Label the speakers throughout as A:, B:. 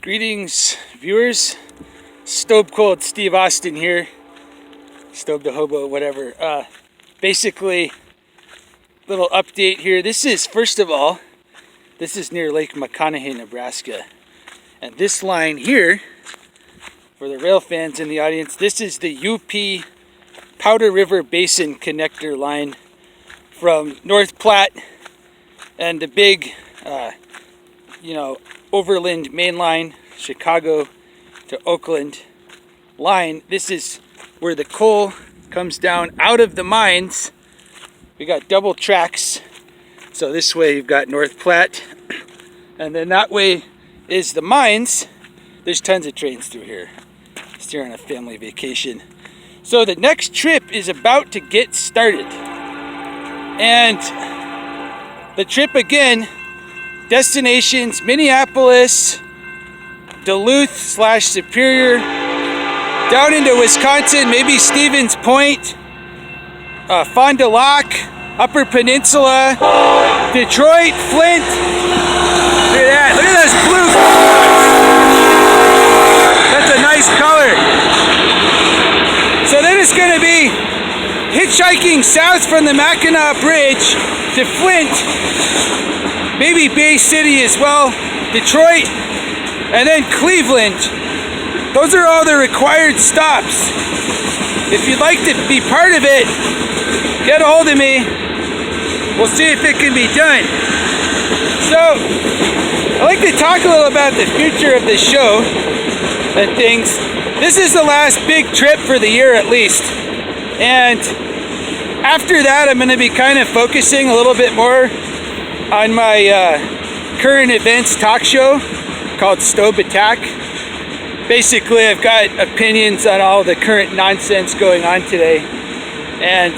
A: Greetings, viewers. Stobe Cold Steve Austin here. Stobe the Hobo, whatever. Basically, little update here. This is, first of all, this is near Lake McConaughey, Nebraska. And this line here, for the rail fans in the audience, this is the UP Powder River Basin connector line from North Platte and the big, overland main line, Chicago to Oakland line. This is where the coal comes down out of the mines. We got double tracks. So this way you've got North Platte, and then that way is the mines. There's tons of trains through here. Just here on a family vacation. So the next trip is about to get started. And the trip again, destinations Minneapolis, Duluth / Superior, down into Wisconsin, maybe Stevens Point, Fond du Lac, Upper Peninsula, Detroit, Flint. Look at that, look at those blue clouds. That's a nice color. So then it's going to be hitchhiking south from the Mackinac Bridge to Flint, maybe Bay City as well, Detroit, and then Cleveland. Those are all the required stops. If you'd like to be part of it, get a hold of me. We'll see if it can be done. So, I'd like to talk a little about the future of the show and things. This is the last big trip for the year at least. And after that, I'm going to be kind of focusing a little bit more on my current events talk show called Stobe Attack. Basically, I've got opinions on all the current nonsense going on today, and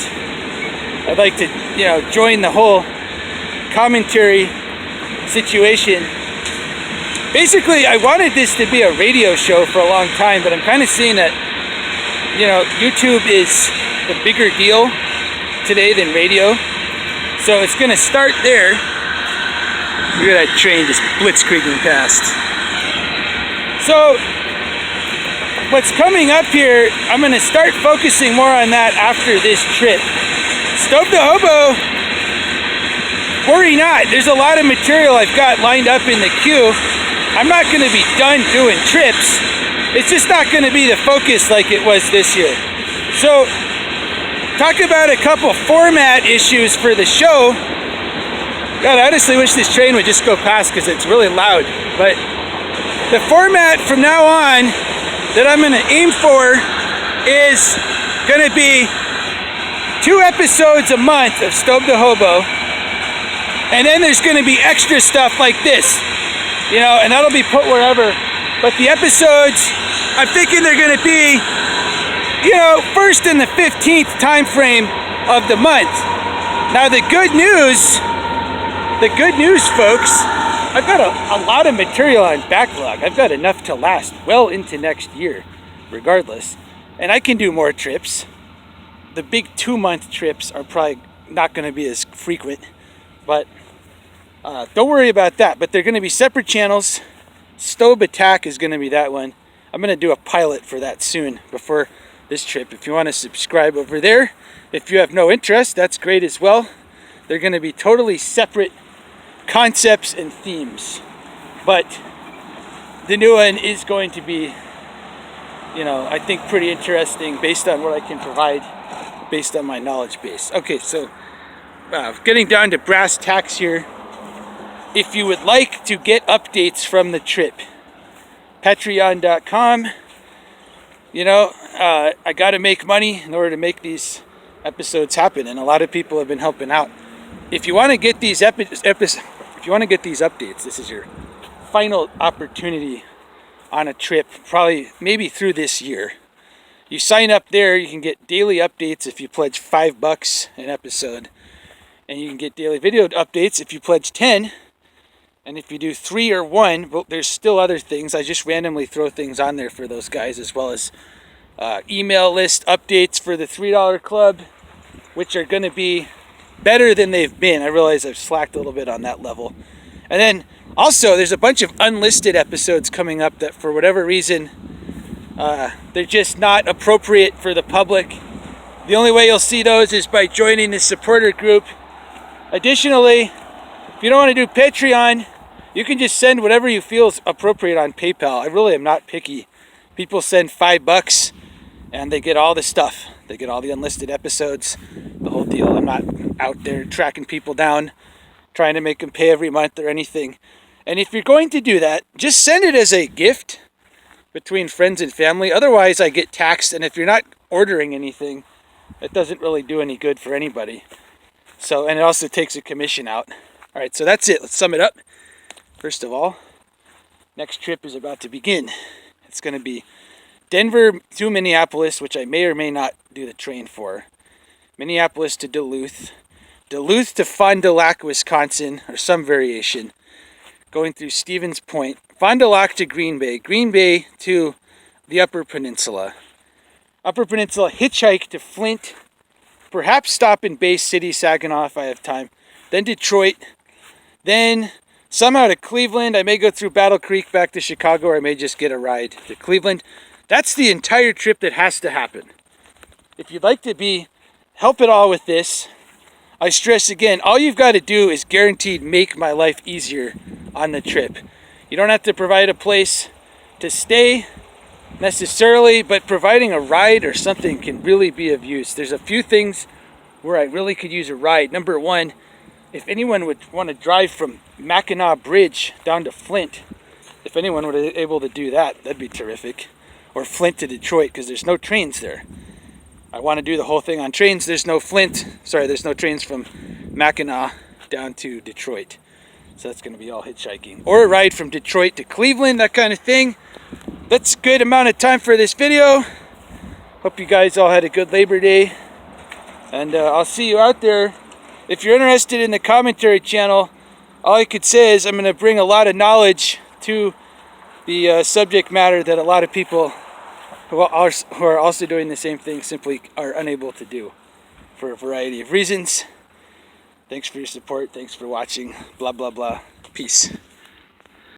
A: I'd like to, join the whole commentary situation. Basically, I wanted this to be a radio show for a long time, but I'm kind of seeing that, YouTube is the bigger deal today than radio. So it's going to start there. Look at that train just blitzkrieging past. So what's coming up here, I'm going to start focusing more on that after this trip. Stobe the Hobo, worry not. There's a lot of material I've got lined up in the queue. I'm not going to be done doing trips. It's just not going to be the focus like it was this year. So talk about a couple format issues for the show. God, I honestly wish this train would just go past because it's really loud. But the format from now on that I'm going to aim for is going to be 2 episodes a month of Stobe the Hobo. And then there's going to be extra stuff like this. And that'll be put wherever. But the episodes, I'm thinking they're going to be, first in the 15th time frame of the month. Now the good news, folks, I've got a lot of material on backlog. I've got enough to last well into next year, regardless. And I can do more trips. The big 2-month trips are probably not going to be as frequent, but don't worry about that. But they're going to be separate channels. Stobe Attack is going to be that one. I'm going to do a pilot for that soon before this trip. If you want to subscribe over there, if you have no interest, that's great as well. They're going to be totally separate concepts and themes, but the new one is going to be, I think pretty interesting based on what I can provide, based on my knowledge base. Okay, so getting down to brass tacks here. If you would like to get updates from the trip, patreon.com. I got to make money in order to make these episodes happen, and a lot of people have been helping out. If you want to get these updates, this is your final opportunity on a trip, probably maybe through this year. You sign up there, you can get daily updates if you pledge $5 an episode, and you can get daily video updates if you pledge 10. And if you do 3 or 1, well, there's still other things. I just randomly throw things on there for those guys, as well as email list updates for the $3 club, which are going to be better than they've been. I realize I've slacked a little bit on that level. And then also there's a bunch of unlisted episodes coming up that for whatever reason they're just not appropriate for the public. The only way you'll see those is by joining the supporter group. Additionally, if you don't want to do Patreon, you can just send whatever you feel is appropriate on PayPal. I really am not picky. People send $5 and they get all the stuff. They get all the unlisted episodes, the whole deal. I'm not out there tracking people down, trying to make them pay every month or anything. And if you're going to do that, just send it as a gift between friends and family. Otherwise, I get taxed. And if you're not ordering anything, it doesn't really do any good for anybody. So, and it also takes a commission out. All right, so that's it. Let's sum it up. First of all, next trip is about to begin. It's going to be Denver to Minneapolis, which I may or may not do the train for. Minneapolis to Duluth. Duluth to Fond du Lac, Wisconsin, or some variation. Going through Stevens Point. Fond du Lac to Green Bay. Green Bay to the Upper Peninsula. Upper Peninsula hitchhike to Flint. Perhaps stop in Bay City, Saginaw if I have time. Then Detroit. Then somehow to Cleveland. I may go through Battle Creek back to Chicago, or I may just get a ride to Cleveland. That's the entire trip that has to happen. If you'd like to help it all with this, I stress again, all you've got to do is guaranteed make my life easier on the trip. You don't have to provide a place to stay necessarily, but providing a ride or something can really be of use. There's a few things where I really could use a ride. Number one, if anyone would want to drive from Mackinac Bridge down to Flint, if anyone were able to do that, that'd be terrific. Or Flint to Detroit, because there's no trains there. I want to do the whole thing on trains. There's no trains from Mackinac down to Detroit. So that's going to be all hitchhiking. Or a ride from Detroit to Cleveland, that kind of thing. That's a good amount of time for this video. Hope you guys all had a good Labor Day. And I'll see you out there. If you're interested in the commentary channel, all I could say is I'm going to bring a lot of knowledge to the subject matter that a lot of people who are also doing the same thing simply are unable to do for a variety of reasons. Thanks for your support. Thanks for watching. Blah, blah, blah. Peace.